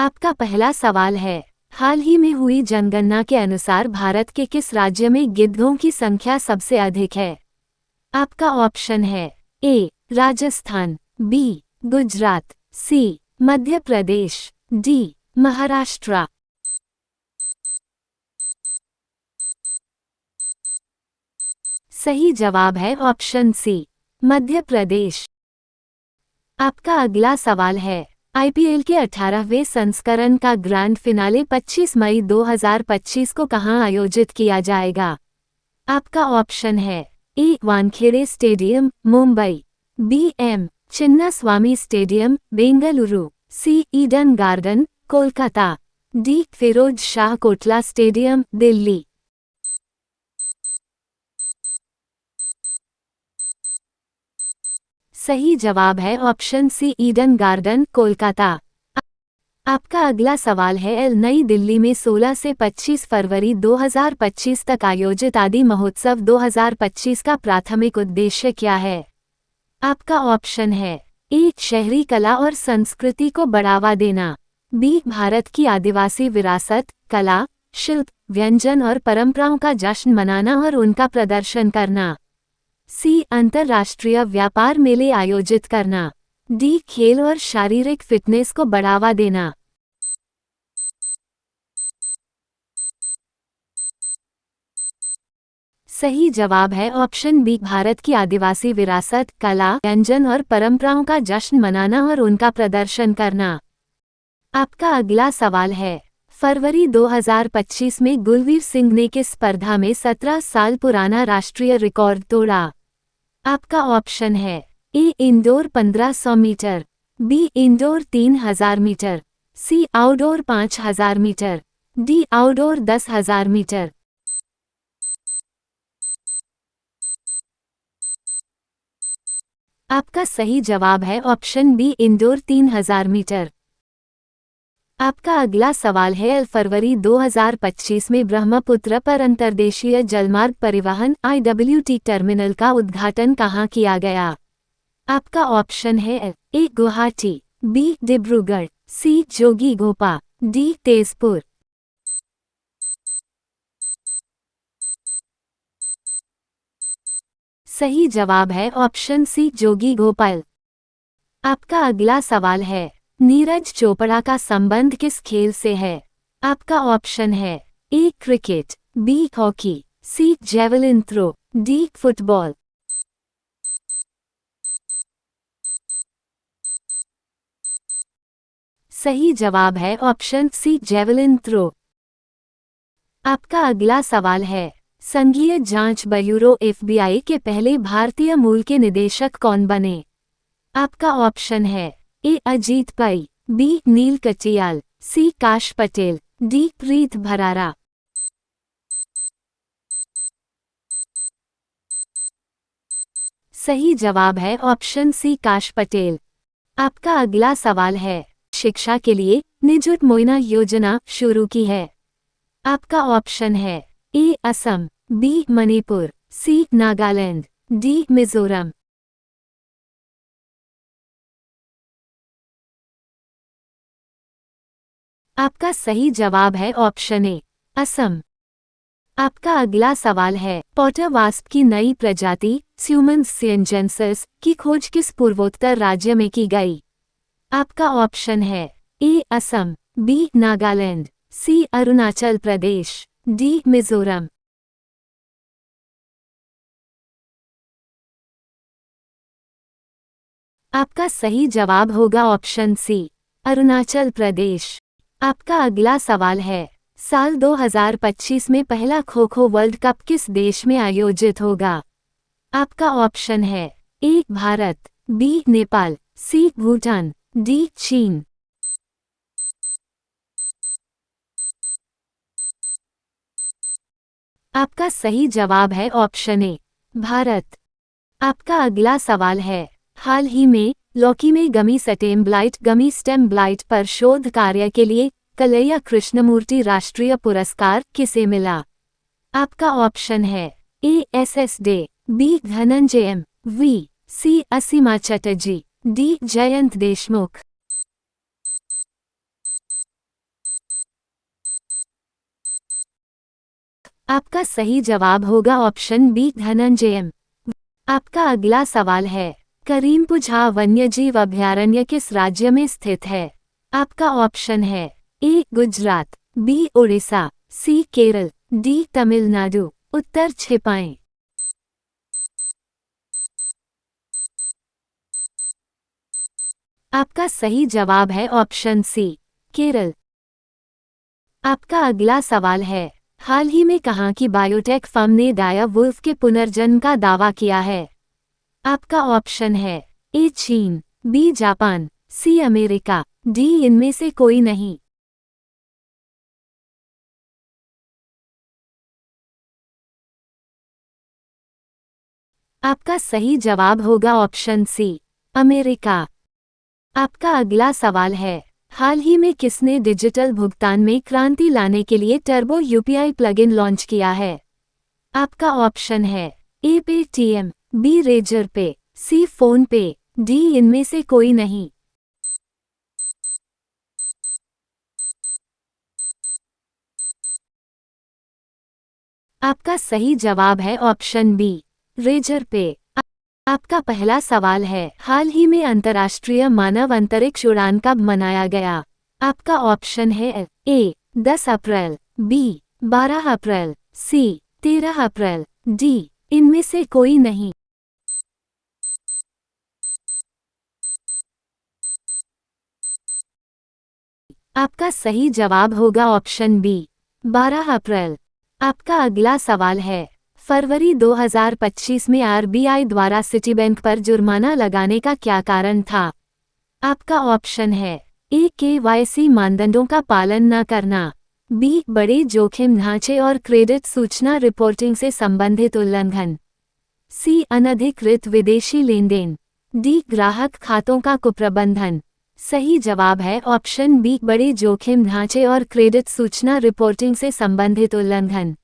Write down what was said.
आपका पहला सवाल है, हाल ही में हुई जनगणना के अनुसार भारत के किस राज्य में गिद्धों की संख्या सबसे अधिक है? आपका ऑप्शन है ए राजस्थान, बी गुजरात, सी मध्य प्रदेश, डी महाराष्ट्र। सही जवाब है ऑप्शन सी मध्य प्रदेश। आपका अगला सवाल है, आईपीएल के 18वें संस्करण का ग्रैंड फिनाले 25 मई 2025 को कहां आयोजित किया जाएगा? आपका ऑप्शन है A Wankhede stadium, Mumbai, B M Chinnaswamy stadium, Bengaluru, C Eden Garden, Kolkata, D Firoz Shah Kotla stadium, Delhi. सही जवाब है option C Eden Garden, Kolkata. आपका अगला सवाल है, नई दिल्ली में 16 से 25 फरवरी 2025 तक आयोजित आदि महोत्सव 2025 का प्राथमिक उद्देश्य क्या है? आपका ऑप्शन है ए शहरी कला और संस्कृति को बढ़ावा देना, बी भारत की आदिवासी विरासत, कला, शिल्प, व्यंजन और परंपराओं का जश्न मनाना और उनका प्रदर्शन करना, सी अंतर्राष्ट्रीय व्यापार मेले आयोजित करना, डी खेल और शारीरिक फिटनेस को बढ़ावा देना। सही जवाब है ऑप्शन बी भारत की आदिवासी विरासत, कला, व्यंजन और परंपराओं का जश्न मनाना और उनका प्रदर्शन करना। आपका अगला सवाल है, फरवरी 2025 में गुलवीर सिंह ने किस स्पर्धा में 17 साल पुराना राष्ट्रीय रिकॉर्ड तोड़ा? आपका ऑप्शन है A indoor 1500 metre, B indoor 3000 metre, C outdoor 5000 metre, D outdoor 10,000 metre. आपका सही जवाब है ऑप्शन बी इंडोर 3000 मीटर। आपका अगला सवाल है, फरवरी 2025 में ब्रह्मपुत्र पर अंतर्देशीय जलमार्ग परिवहन IWT टर्मिनल का उद्घाटन कहां किया गया? आपका ऑप्शन है ए गुवाहाटी, बी डिब्रूगढ़, सी जोगीघोपा, डी तेजपुर। सही जवाब है ऑप्शन सी जोगीघोपा। आपका अगला सवाल है, नीरज चोपड़ा का संबंध किस खेल से है? आपका ऑप्शन है ए क्रिकेट, बी हॉकी, सी जेवलिन थ्रो, डी फुटबॉल। सही जवाब है ऑप्शन सी जेवलिन थ्रो। आपका अगला सवाल है, संघीय जांच ब्यूरो FBI के पहले भारतीय मूल के निदेशक कौन बने? आपका ऑप्शन है ए अजीत पै, बी नील कटियाल, सी काश पटेल, डी प्रीत भरारा। सही जवाब है ऑप्शन सी काश पटेल। आपका अगला सवाल है, शिक्षा के लिए निजुत मोइना योजना शुरू की है? आपका ऑप्शन है ए असम, बी मणिपुर, सी नागालैंड, डी मिजोरम। आपका सही जवाब है ऑप्शन ए असम। आपका अगला सवाल है, पॉटर वास्प की नई प्रजाति स्यूमन्स सिएंजेंसिस की खोज किस पूर्वोत्तर राज्य में की गई? आपका ऑप्शन है ए असम, बी नागालैंड, सी अरुणाचल प्रदेश, डी मिजोरम। आपका सही जवाब होगा ऑप्शन सी अरुणाचल प्रदेश। आपका अगला सवाल है, साल 2025 में पहला खो खो वर्ल्ड कप किस देश में आयोजित होगा? आपका ऑप्शन है ए भारत, बी नेपाल, सी भूटान, डी चीन। आपका सही जवाब है ऑप्शन ए भारत। आपका अगला सवाल है, हाल ही में लौकी में गमी स्टेम ब्लाइट पर शोध कार्य के लिए कलैया कृष्णमूर्ति राष्ट्रीय पुरस्कार किसे मिला? आपका ऑप्शन है A SS Dey, B Dhananjay M, V C Asima Chatterjee, D Jayant Deshmukh. आपका सही जवाब होगा ऑप्शन बी धनंजयम। आपका अगला सवाल है, करीमपुर झा वन्यजीव अभयारण्य किस राज्य में स्थित है? आपका ऑप्शन है ए गुजरात, बी उड़ीसा, सी केरल, डी तमिलनाडु। उत्तर छिपाएं। आपका सही जवाब है ऑप्शन सी केरल। आपका अगला सवाल है, हाल ही में कहाँ की बायोटेक फर्म ने डाया वुल्फ के पुनर्जन्म का दावा किया है? आपका ऑप्शन है ए चीन, B Japan, C America, D इनमें से कोई नहीं। आपका सही जवाब होगा ऑप्शन सी अमेरिका। आपका अगला सवाल है, हाल ही में किसने डिजिटल भुगतान में क्रांति लाने के लिए टर्बो यूपीआई प्लगइन लॉन्च किया है? आपका ऑप्शन है ए पेटीएम, बी रेजर पे, सी फोन पे, डी इनमें से कोई नहीं। आपका सही जवाब है ऑप्शन बी रेजर पे। आपका पहला सवाल है, हाल ही में अंतर्राष्ट्रीय मानव अंतरिक्ष उड़ान कब मनाया गया? आपका ऑप्शन है ए 10 अप्रैल, बी 12 अप्रैल, सी 13 अप्रैल, डी इनमें से कोई नहीं। आपका सही जवाब होगा ऑप्शन बी 12 अप्रैल। आपका अगला सवाल है, फरवरी 2025 में आरबीआई द्वारा सिटीबैंक पर जुर्माना लगाने का क्या कारण था? आपका ऑप्शन है ए केवाईसी मानदंडों का पालन न करना, बी बड़े जोखिम ढांचे और क्रेडिट सूचना रिपोर्टिंग से संबंधित उल्लंघन, सी अनधिकृत विदेशी लेनदेन, डी ग्राहक खातों का कुप्रबंधन। सही जवाब है ऑप्शन बी बड़े जोखिम ढांचे और क्रेडिट सूचना रिपोर्टिंग से संबंधित उल्लंघन।